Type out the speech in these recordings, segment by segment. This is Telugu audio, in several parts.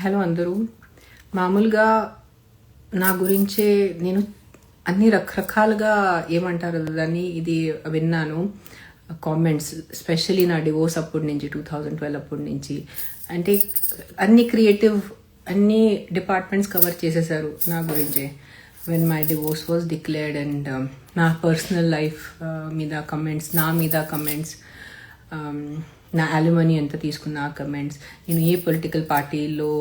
హలో అందరూ. మామూలుగా నా గురించే నేను అన్ని రకరకాలుగా ఏమంటారు దాన్ని ఇది విన్నాను కామెంట్స్, స్పెషలీ నా డివోర్స్ అప్పటి నుంచి 2012 అప్పటి నుంచి. అంటే అన్ని క్రియేటివ్ అన్ని డిపార్ట్మెంట్స్ కవర్ చేసేసారు నా గురించే. When my divorce was declared and నా పర్సనల్ లైఫ్ మీద కమెంట్స్, నా మీద కమెంట్స్, నా అల్యూమనీ ఎంత తీసుకున్న ఆ కమెంట్స్, నేను ఏ పొలిటికల్ పార్టీలో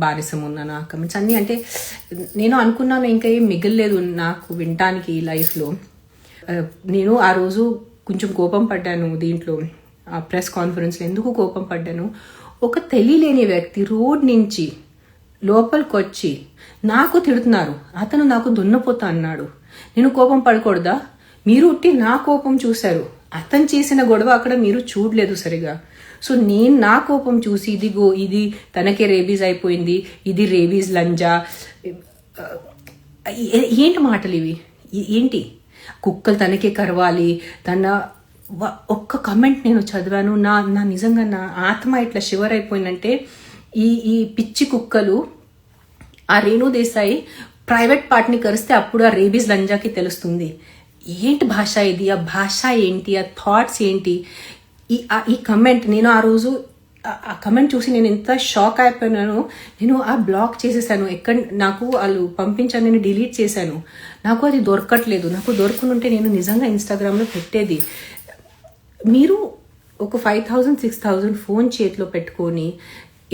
బానిసం ఉన్నాను ఆ కమెంట్స్ అన్నీ. అంటే నేను అనుకున్నాను ఇంకా ఏం మిగలలేదు నాకు వినటానికి ఈ లైఫ్లో. నేను ఆ రోజు కొంచెం కోపం పడ్డాను దీంట్లో, ఆ ప్రెస్ కాన్ఫరెన్స్లో. ఎందుకు కోపం పడ్డాను, ఒక తెలియలేని వ్యక్తి రోడ్ నుంచి లోపలికి వచ్చి నాకు తిడుతున్నారు, అతను నాకు దున్నపోతా అన్నాడు. నేను కోపం పడకూడదా? మీరు ఉట్టి నా కోపం చూశారు, అతను చేసిన గొడవ అక్కడ మీరు చూడలేదు సరిగా. సో నేను నా కోపం చూసి ఇదిగో ఇది తనకే రేబీస్ అయిపోయింది, ఇది రేబీస్ లంజా, ఏంటి మాటలు ఇవి? ఏంటి కుక్కలు తనకే కరవాలి తన ఒక్క కమెంట్ నేను చదివాను. నా నిజంగా నా ఆత్మ ఇట్లా షివర్ అయిపోయిందంటే, ఈ పిచ్చి కుక్కలు ఆ రేణు దేశాయి ప్రైవేట్ పార్ట్ని కరిస్తే అప్పుడు ఆ రేబీస్ లంజాకి తెలుస్తుంది. ఏంటి భాష ఇది? ఆ భాష ఏంటి? ఆ థాట్స్ ఏంటి? ఈ కమెంట్ నేను ఆ రోజు ఆ కమెంట్ చూసి నేను ఎంత షాక్ అయిపోయినాను. నేను ఆ బ్లాక్ చేసేసాను. నాకు వాళ్ళు పంపించాను, నేను డిలీట్ చేశాను. నాకు అది దొరకట్లేదు. నాకు దొరకనుంటే నేను నిజంగా ఇన్స్టాగ్రామ్లో పెట్టేది. మీరు ఒక 5,000 6,000 ఫోన్ చేతిలో పెట్టుకొని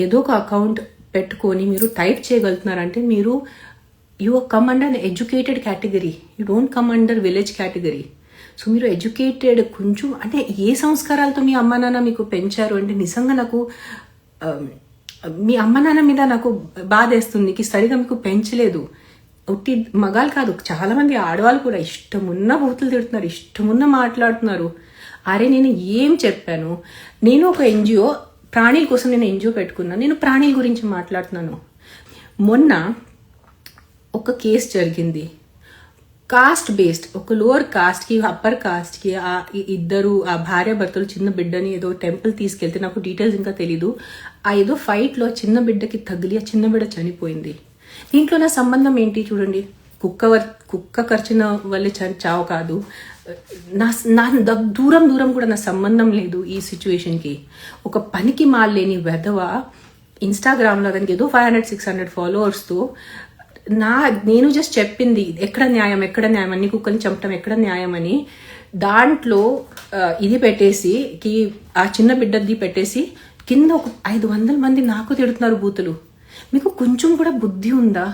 ఏదో ఒక అకౌంట్ పెట్టుకొని మీరు టైప్ చేయగలుగుతున్నారంటే మీరు you come under educated category, you don't come under village category. So మీరు ఎడ్యుకేటెడ్ కొంచెం, అంటే ఏ సంస్కారాలతో మీ అమ్మ నాన్న మీకు పెంచారు అంటే నిజంగా నాకు మీ అమ్మ నాన్న మీద నాకు బాధేస్తుంది. సరిగా మీకు పెంచలేదు. ఒట్టి మగాలు కాదు, చాలామంది ఆడవాళ్ళు కూడా ఇష్టమున్న బూతులు తిడుతున్నారు, ఇష్టమున్న మాట్లాడుతున్నారు. అరే నేను ఏం చెప్పాను? నేను ఒక ఎన్జిఓ, ప్రాణుల కోసం నేను ఎన్జిఓ పెట్టుకున్నాను. నేను ప్రాణుల గురించి మాట్లాడుతున్నాను. మొన్న ఒక కేసు జరిగింది, కాస్ట్ బేస్డ్. ఒక లోవర్ కాస్ట్కి అప్పర్ కాస్ట్కి ఇద్దరు ఆ భార్య భర్తలు చిన్న బిడ్డని ఏదో టెంపుల్ తీసుకెళ్తే, నాకు డీటెయిల్స్ ఇంకా తెలీదు, ఆ ఏదో ఫైట్లో చిన్న బిడ్డకి తగిలి ఆ చిన్న బిడ్డ చనిపోయింది. దీంట్లో నా సంబంధం ఏంటి చూడండి. కుక్క ఖర్చున వల్ల చావు కాదు. నా దూరం కూడా నా సంబంధం లేదు ఈ సిచ్యువేషన్కి. ఒక పనికి మాలేని వెధవ ఇన్స్టాగ్రామ్లో దానికి ఏదో 500-600 ఫాలోవర్స్తో నేను జస్ట్ చెప్పింది ఎక్కడ న్యాయం అన్ని కుక్కల్ని చంపటం ఎక్కడ న్యాయం అని, దాంట్లో ఇది పెట్టేసి ఆ చిన్న బిడ్డది పెట్టేసి కింద ఒక 500 మంది నాకు తిడుతున్నారు బూతులు. మీకు కొంచెం కూడా బుద్ధి ఉందా?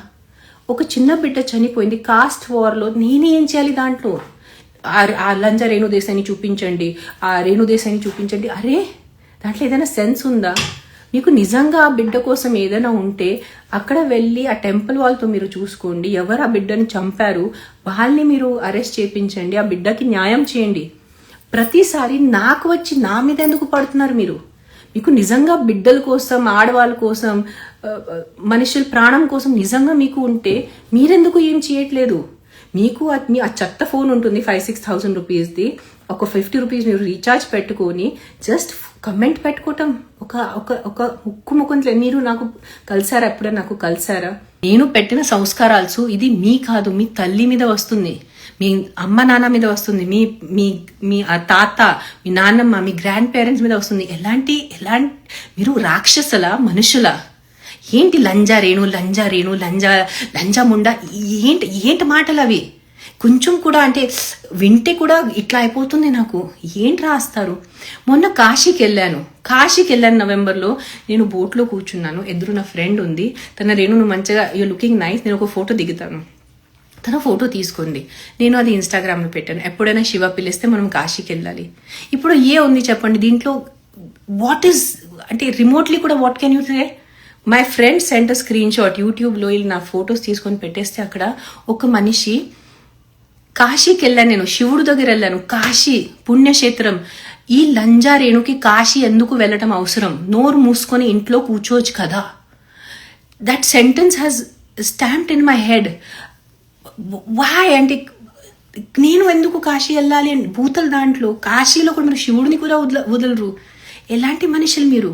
ఒక చిన్న బిడ్డ చనిపోయింది కాస్ట్ వార్లో, నేనేం చేయాలి దాంట్లో? ఆ లంజా రేణు దేశాన్ని చూపించండి, ఆ రేణు దేశాన్ని చూపించండి. అరే దాంట్లో ఏదైనా సెన్స్ ఉందా? మీకు నిజంగా ఆ బిడ్డ కోసం ఏదైనా ఉంటే అక్కడ వెళ్ళి ఆ టెంపుల్ వాళ్ళతో మీరు చూసుకోండి, ఎవరు ఆ బిడ్డని చంపారు వాళ్ళని మీరు అరెస్ట్ చేయించండి, ఆ బిడ్డకి న్యాయం చేయండి. ప్రతిసారి నాకు వచ్చి నా మీద ఎందుకు పడుతున్నారు మీరు? మీకు నిజంగా బిడ్డల కోసం, ఆడవాళ్ళ కోసం, మనుషుల ప్రాణం కోసం నిజంగా మీకు ఉంటే మీరెందుకు ఏం చేయట్లేదు? మీకు ఆ చెత్త ఫోన్ ఉంటుంది 5,000-6,000 రూపీస్ది, ఒక 50 రూపీస్ మీరు రీఛార్జ్ పెట్టుకొని జస్ట్ కమెంట్ పెట్టుకోవటం ఒక ముక్కు. మీరు నాకు కలిసారా? ఎప్పుడైనా నాకు కలిసారా? నేను పెట్టిన సంస్కారాలు ఇది మీ కాదు, మీ తల్లి మీద వస్తుంది, మీ అమ్మ నాన్న మీద వస్తుంది, మీ తాత, మీ నాన్నమ్మ, మీ గ్రాండ్ పేరెంట్స్ మీద వస్తుంది. ఎలాంటి మీరు రాక్షసుల మనుషుల? ఏంటి లంజా రేణు లంజా ముండా, ఏంటి మాటలు అవి? కొంచెం కూడా అంటే వింటే కూడా ఇట్లా అయిపోతుంది నాకు. ఏంటి రాస్తారు? మొన్న కాశీకి వెళ్ళాను నవంబర్లో. నేను బోట్లో కూర్చున్నాను, ఎదురు నా ఫ్రెండ్ ఉంది. తన రేణు నువ్వు మంచిగా యూ లుకింగ్ నైస్, నేను ఒక ఫోటో దిగుతాను, తన ఫోటో తీసుకుంది. నేను అది ఇన్స్టాగ్రామ్లో పెట్టాను. ఎప్పుడైనా శివ పిలిస్తే మనం కాశీకి వెళ్ళాలి. ఇప్పుడు ఉంది చెప్పండి దీంట్లో? వాట్ ఈస్ అంటే రిమోట్లీ కూడా what can you say? My friend sent screenshot యూట్యూబ్లో నా ఫొటోస్ తీసుకొని పెట్టేస్తే అక్కడ ఒక మనిషి, కాశీకి వెళ్ళాను నేను, శివుడు దగ్గర వెళ్ళాను, కాశీ పుణ్యక్షేత్రం. ఈ లంజా రేణుకి కాశీ ఎందుకు వెళ్ళటం అవసరం? నోరు మూసుకొని ఇంట్లో కూర్చోవచ్చు కదా. That sentence has stamped in my head. వాయ్ అంటే నేను ఎందుకు కాశీ వెళ్ళాలి అని భూతలు దాంట్లో. కాశీలో కూడా మీరు శివుడిని కూడా వదలరు. ఎలాంటి మనుషులు మీరు?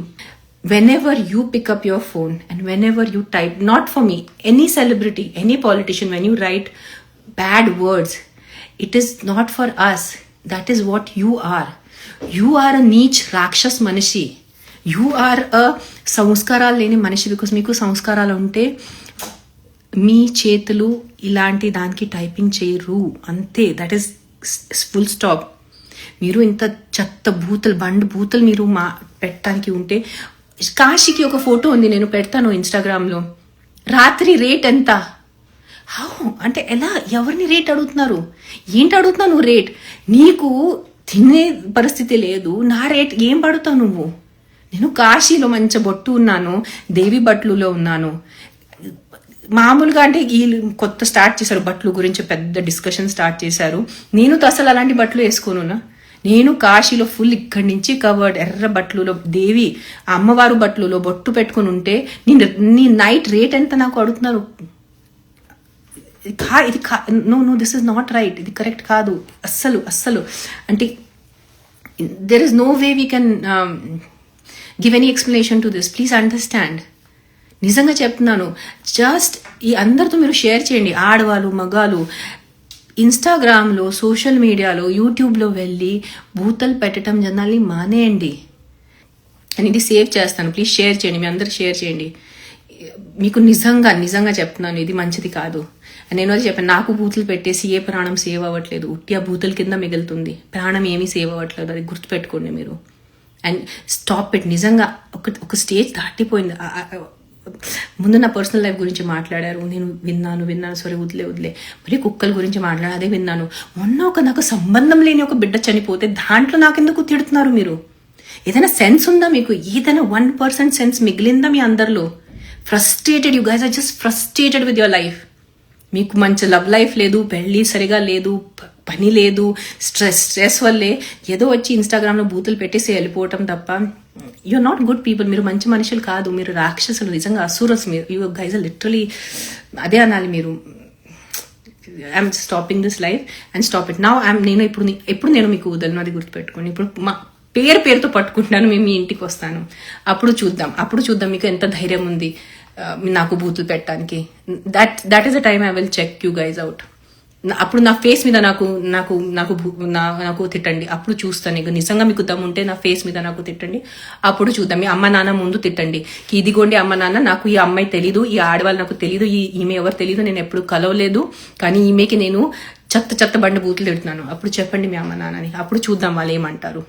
whenever you pick up your phone and whenever you type, not for me, any celebrity, any politician, when you write bad words, it is not for us. That is what you are. You are a నీచ్ రాక్షస్ మనిషి. యూ ఆర్ అ సంస్కారాలు లేని మనిషి. బికాస్ మీకు సంస్కారాలు ఉంటే మీ చేతులు ఇలాంటి దానికి టైపింగ్ చేయరు, అంతే. That is full stop. మీరు ఇంత చెత్త బూతలు మీరు పెట్టడానికి ఉంటే, కాశీకి ఒక ఫోటో ఉంది, నేను పెడతాను ఇన్స్టాగ్రామ్లో. రాత్రి రేట్ ఎంత? హౌ అంటే ఎలా? ఎవరిని రేట్ అడుగుతున్నారు? ఏంటి అడుగుతున్నావు నువ్వు రేట్? నీకు తినే పరిస్థితి లేదు, నా రేట్ ఏం పడుతావు నువ్వు? నేను కాశీలో మంచి బొట్టు ఉన్నాను, దేవి బట్లులో ఉన్నాను. మామూలుగా అంటే వీళ్ళు కొత్త స్టార్ట్ చేశారు బట్టలు గురించి, పెద్ద డిస్కషన్ స్టార్ట్ చేశారు. నేను అసలు అలాంటి బట్టలు వేసుకోనున్నా. నేను కాశీలో ఫుల్ ఇక్కడి నుంచి కవర్డ్, ఎర్ర బట్టలులో, దేవి అమ్మవారు బట్టలులో బొట్టు పెట్టుకుని ఉంటే నీ నైట్ రేట్ ఎంత నాకు అడుగుతున్నారు? ఇది no this is not right. ఇది కరెక్ట్ కాదు అస్సలు. అంటే there is no way we can give any explanation to this. Please understand. నిజంగా చెప్తున్నాను. జస్ట్ ఈ అందరితో మీరు షేర్ చేయండి, ఆడవాళ్ళు మగాళ్ళు. ఇన్స్టాగ్రామ్లో, సోషల్ మీడియాలో, యూట్యూబ్లో వెళ్ళి బూతలు పెట్టడం జనాల్ని మానేయండి. నేను ఇది సేవ్ చేస్తాను, ప్లీజ్ షేర్ చేయండి, మీ అందరు షేర్ చేయండి. మీకు నిజంగా చెప్తున్నాను, ఇది మంచిది కాదు. నేను అది చెప్పాను, నాకు బూతులు పెట్టేసి ఏ ప్రాణం సేవ్ అవ్వట్లేదు, ఉట్టి ఆ బూతుల కింద మిగులుతుంది, ప్రాణం ఏమీ సేవ్ అవ్వట్లేదు. అది గుర్తుపెట్టుకోండి మీరు. And stop it. నిజంగా ఒక స్టేజ్ దాటిపోయింది. ముందు నా పర్సనల్ లైఫ్ గురించి మాట్లాడారు, నేను విన్నాను. సారీ, వదిలే. మరి కుక్కల గురించి మాట్లాడారు, అదే విన్నాను. మొన్న నాకు సంబంధం లేని ఒక బిడ్డ చనిపోతే దాంట్లో నాకెందుకు తిడుతున్నారు మీరు? ఏదైనా సెన్స్ ఉందా మీకు? ఏదైనా 1% సెన్స్ మిగిలిందా మీ అందరిలో? Frustrated, you guys are just frustrated with your life. మీకు మంచి లవ్ లైఫ్ లేదు, పెళ్ళి సరిగా లేదు, పని లేదు, స్ట్రెస్ వల్లే ఏదో వచ్చి ఇన్స్టాగ్రామ్లో బూతులు పెట్టేసి వెళ్ళిపోవటం తప్ప యూఆర్ నాట్ గుడ్ పీపుల్. మీరు మంచి మనుషులు కాదు, మీరు రాక్షసులు, నిజంగా అసూరస్ మీరు. యూ గైజ్ ఆర్ లిటరలీ అదే అనాలి మీరు. I'm stopping this life and stop it now. నేను ఇప్పుడు నేను మీకు వదలను, అది గుర్తుపెట్టుకోండి. ఇప్పుడు మా పేరుతో పట్టుకుంటున్నాను, మేము మీ ఇంటికి వస్తాను, అప్పుడు చూద్దాం మీకు ఎంత ధైర్యం ఉంది నాకు బూతులు పెట్టడానికి. That is the time I will check you guys out. అప్పుడు నా ఫేస్ మీద నాకు తిట్టండి, అప్పుడు చూస్తాను. ఇక నిజంగా మీకు దమ్ము ఉంటే నా ఫేస్ మీద నాకు తిట్టండి, అప్పుడు చూద్దాం. మీ అమ్మ నాన్న ముందు తిట్టండి, ఇదిగోండి అమ్మ నాన్న, నాకు ఈ అమ్మాయి తెలీదు, ఈ ఆడవాళ్ళు నాకు తెలీదు, ఈమె ఎవరు తెలీదు, నేను ఎప్పుడు కలవలేదు, కానీ ఈమెకి నేను చెత్త బండి బూతులు తిడుతున్నాను, అప్పుడు చెప్పండి మీ అమ్మ నాన్నని, అప్పుడు చూద్దాం వాళ్ళు ఏమంటారు.